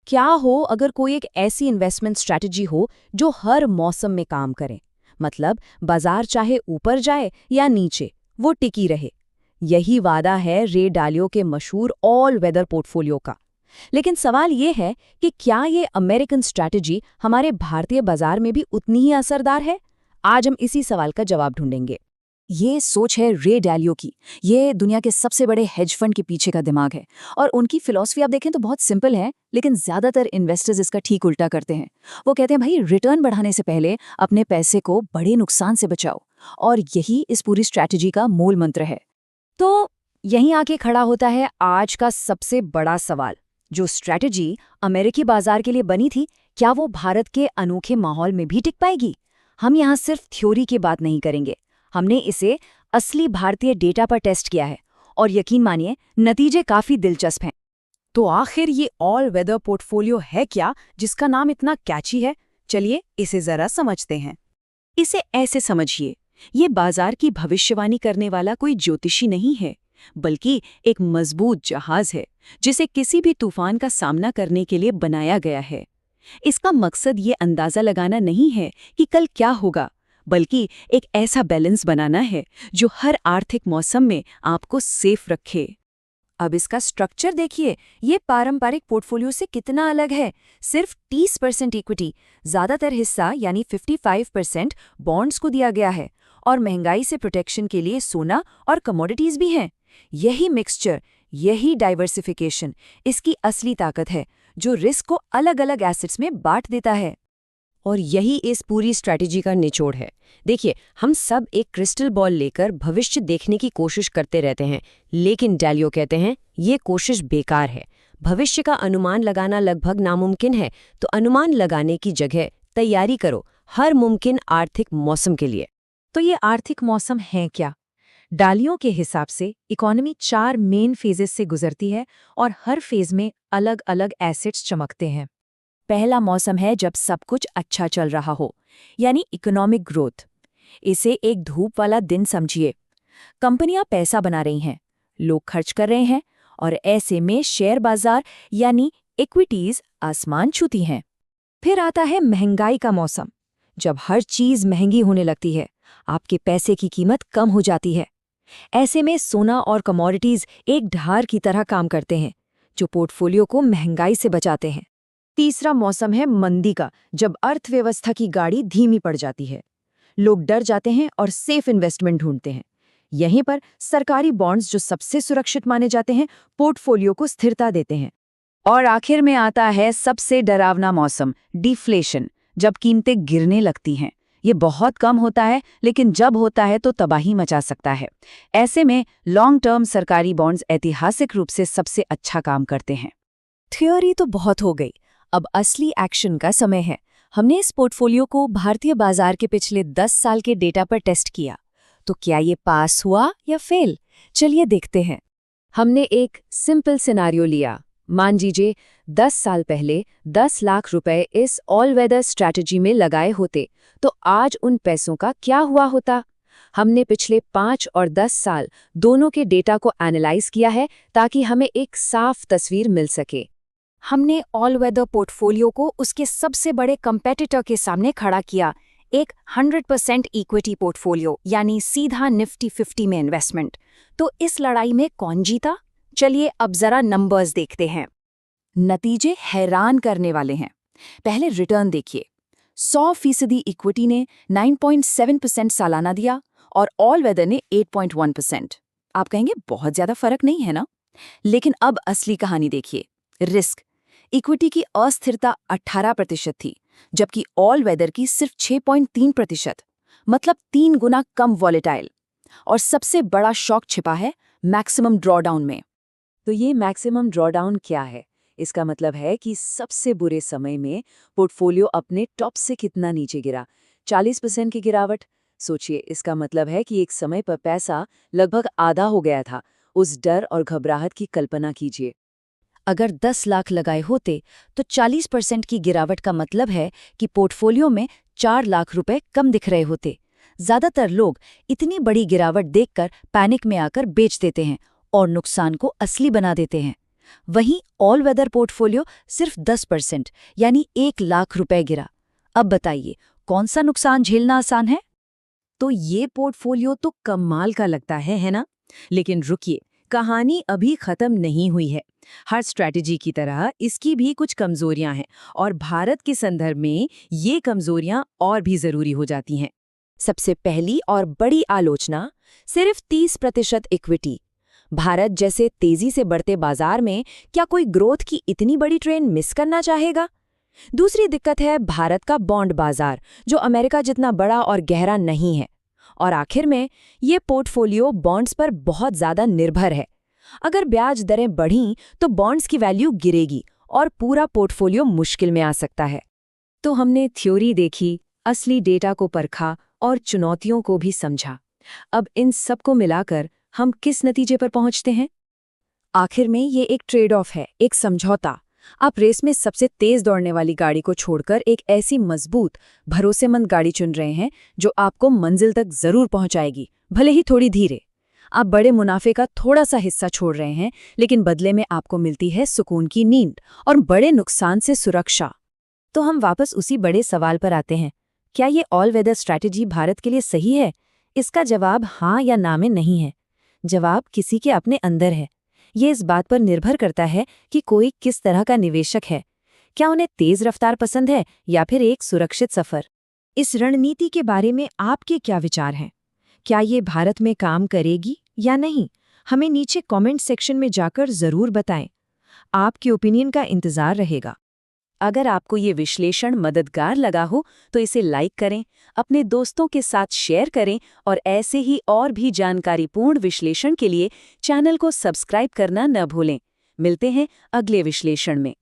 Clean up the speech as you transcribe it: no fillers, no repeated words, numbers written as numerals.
क्या हो अगर कोई एक ऐसी इन्वेस्टमेंट स्ट्रैटेजी हो जो हर मौसम में काम करे, मतलब बाजार चाहे ऊपर जाए या नीचे, वो टिकी रहे। यही वादा है रे डालियो के मशहूर ऑल वेदर पोर्टफोलियो का। लेकिन सवाल ये है कि क्या ये अमेरिकन स्ट्रैटेजी हमारे भारतीय बाजार में भी उतनी ही असरदार है? आज हम इसी सवाल का जवाब ढूंढेंगे। ये सोच है रे डालियो की। ये दुनिया के सबसे बड़े हेज फंड के पीछे का दिमाग है। और उनकी फिलॉसफी आप देखें तो बहुत सिंपल है, लेकिन ज्यादातर इन्वेस्टर्स इसका ठीक उल्टा करते हैं। वो कहते हैं भाई रिटर्न बढ़ाने से पहले अपने पैसे को बड़े नुकसान से बचाओ। और यही इस पूरी स्ट्रैटेजी का मूल मंत्र है। तो यहीं आके खड़ा होता है आज का सबसे बड़ा सवाल। जो स्ट्रैटेजी अमेरिकी बाजार के लिए बनी थी, क्या वो भारत के अनोखे माहौल में भी टिक पाएगी? हम यहाँ सिर्फ थ्योरी की बात नहीं करेंगे, हमने इसे असली भारतीय डेटा पर टेस्ट किया है और यकीन मानिए नतीजे काफी दिलचस्प हैं। तो आखिर ये ऑल वेदर पोर्टफोलियो है क्या जिसका नाम इतना कैची है? चलिए इसे जरा समझते हैं। इसे ऐसे समझिए, ये बाजार की भविष्यवाणी करने वाला कोई ज्योतिषी नहीं है, बल्कि एक मजबूत जहाज है जिसे किसी भी तूफान का सामना करने के लिए बनाया गया है। इसका मकसद ये अंदाजा लगाना नहीं है कि कल क्या होगा, बल्कि एक ऐसा बैलेंस बनाना है जो हर आर्थिक मौसम में आपको सेफ रखे। अब इसका स्ट्रक्चर देखिए, ये पारंपरिक पोर्टफोलियो से कितना अलग है। सिर्फ 30% इक्विटी, ज्यादातर हिस्सा यानी 55% बॉन्ड्स को दिया गया है, और महंगाई से प्रोटेक्शन के लिए सोना और कमोडिटीज भी हैं। यही मिक्सचर, यही डाइवर्सिफिकेशन इसकी असली ताकत है, जो रिस्क को अलग अलग एसेट्स में बांट देता है। और यही इस पूरी स्ट्रैटेजी का निचोड़ है। देखिए, हम सब एक क्रिस्टल बॉल लेकर भविष्य देखने की कोशिश करते रहते हैं, लेकिन डालियो कहते हैं ये कोशिश बेकार है। भविष्य का अनुमान लगाना लगभग नामुमकिन है, तो अनुमान लगाने की जगह तैयारी करो हर मुमकिन आर्थिक मौसम के लिए। तो ये आर्थिक मौसम है क्या? डालियों के हिसाब से इकोनॉमी 4 मेन फेजेस से गुजरती है और हर फेज में अलग अलग एसेट्स चमकते हैं। पहला मौसम है जब सब कुछ अच्छा चल रहा हो, यानी इकोनॉमिक ग्रोथ। इसे एक धूप वाला दिन समझिए। कंपनियां पैसा बना रही हैं, लोग खर्च कर रहे हैं, और ऐसे में शेयर बाजार यानी इक्विटीज आसमान छूती हैं। फिर आता है महंगाई का मौसम, जब हर चीज महंगी होने लगती है, आपके पैसे की कीमत कम हो जाती है। ऐसे में सोना और कमोडिटीज एक ढाल की तरह काम करते हैं, जो पोर्टफोलियो को महंगाई से बचाते हैं। तीसरा मौसम है मंदी का, जब अर्थव्यवस्था की गाड़ी धीमी पड़ जाती है। लोग डर जाते हैं और सेफ इन्वेस्टमेंट ढूंढते हैं। यहीं पर सरकारी बॉन्ड्स, जो सबसे सुरक्षित माने जाते हैं, पोर्टफोलियो को स्थिरता देते हैं। और आखिर में आता है सबसे डरावना मौसम, डिफ्लेशन, जब कीमतें गिरने लगती हैं। ये बहुत कम होता है, लेकिन जब होता है तो तबाही मचा सकता है। ऐसे में लॉन्ग टर्म सरकारी बॉन्ड्स ऐतिहासिक रूप से सबसे अच्छा काम करते हैं। थ्योरी तो बहुत हो गई, अब असली एक्शन का समय है। हमने इस पोर्टफोलियो को भारतीय बाजार के पिछले 10 साल के डेटा पर टेस्ट किया। तो क्या ये पास हुआ या फेल? चलिए देखते हैं। हमने एक सिंपल सिनेरियो लिया। मान लीजिए 10 साल पहले 10 लाख रुपए इस ऑल वेदर स्ट्रैटेजी में लगाए होते, तो आज उन पैसों का क्या हुआ होता? हमने पिछले 5 और 10 साल दोनों के डेटा को एनालाइज किया है, ताकि हमें एक साफ तस्वीर मिल सके। हमने ऑल वेदर पोर्टफोलियो को उसके सबसे बड़े कंपेटिटर के सामने खड़ा किया, एक 100% इक्विटी पोर्टफोलियो, यानी सीधा निफ्टी 50 में इन्वेस्टमेंट। तो इस लड़ाई में कौन जीता? चलिए अब जरा नंबर्स देखते हैं। नतीजे हैरान करने वाले हैं। पहले रिटर्न देखिए। 100% इक्विटी ने 9.7% सालाना दिया और ऑल वेदर ने 8.1%। आप कहेंगे बहुत ज्यादा फर्क नहीं है ना? लेकिन अब असली कहानी देखिए। रिस्क, इक्विटी की अस्थिरता 18% थी, जबकि ऑल वेदर की सिर्फ 6.3%, मतलब 3 गुना कम वॉलेटाइल। और सबसे बड़ा शॉक छिपा है मैक्सिमम ड्रॉडाउन में। तो ये मैक्सिमम ड्रॉडाउन क्या है? इसका मतलब है कि सबसे बुरे समय में पोर्टफोलियो अपने टॉप से कितना नीचे गिरा। 40% की गिरावट। सोचिए, इसका मतलब है कि एक समय पर पैसा लगभग आधा हो गया था। उस डर और घबराहट की कल्पना कीजिए। अगर 10 लाख लगाए होते तो 40% की गिरावट का मतलब है कि पोर्टफोलियो में 4 लाख रुपए कम दिख रहे होते। ज्यादातर लोग इतनी बड़ी गिरावट देखकर पैनिक में आकर बेच देते हैं और नुकसान को असली बना देते हैं। वहीं ऑल वेदर पोर्टफोलियो सिर्फ 10% यानी 1 लाख रुपए गिरा। अब बताइए कौन सा नुकसान झेलना आसान है? तो ये पोर्टफोलियो तो कमाल का लगता है ना? लेकिन रुकिए, कहानी अभी खत्म नहीं हुई है। हर स्ट्रैटेजी की तरह इसकी भी कुछ कमजोरियां हैं और भारत के संदर्भ में ये कमजोरियां और भी जरूरी हो जाती हैं। सबसे पहली और बड़ी आलोचना, सिर्फ 30% इक्विटी। भारत जैसे तेजी से बढ़ते बाजार में क्या कोई ग्रोथ की इतनी बड़ी ट्रेन मिस करना चाहेगा? दूसरी दिक्कत है भारत का बॉन्ड बाजार, जो अमेरिका जितना बड़ा और गहरा नहीं है। और आखिर में ये पोर्टफोलियो बॉन्ड्स पर बहुत ज्यादा निर्भर है। अगर ब्याज दरें बढ़ीं तो बॉन्ड्स की वैल्यू गिरेगी और पूरा पोर्टफोलियो मुश्किल में आ सकता है। तो हमने थ्योरी देखी, असली डेटा को परखा और चुनौतियों को भी समझा। अब इन सब को मिलाकर हम किस नतीजे पर पहुंचते हैं? आखिर में ये एक ट्रेड ऑफ है, एक समझौता। आप रेस में सबसे तेज दौड़ने वाली गाड़ी को छोड़कर एक ऐसी मजबूत, भरोसेमंद गाड़ी चुन रहे हैं जो आपको मंजिल तक जरूर पहुंचाएगी, भले ही थोड़ी धीरे। आप बड़े मुनाफे का थोड़ा सा हिस्सा छोड़ रहे हैं, लेकिन बदले में आपको मिलती है सुकून की नींद और बड़े नुकसान से सुरक्षा। तो हम वापस उसी बड़े सवाल पर आते हैं, क्या ये ऑल वेदर स्ट्रैटेजी भारत के लिए सही है? इसका जवाब हाँ या ना में नहीं है। जवाब किसी के अपने अंदर है। ये इस बात पर निर्भर करता है कि कोई किस तरह का निवेशक है। क्या उन्हें तेज रफ्तार पसंद है या फिर एक सुरक्षित सफर? इस रणनीति के बारे में आपके क्या विचार हैं? क्या ये भारत में काम करेगी या नहीं? हमें नीचे कमेंट सेक्शन में जाकर जरूर बताएं। आपके ओपिनियन का इंतजार रहेगा। अगर आपको ये विश्लेषण मददगार लगा हो तो इसे लाइक करें, अपने दोस्तों के साथ शेयर करें और ऐसे ही और भी जानकारीपूर्ण विश्लेषण के लिए चैनल को सब्सक्राइब करना न भूलें। मिलते हैं अगले विश्लेषण में।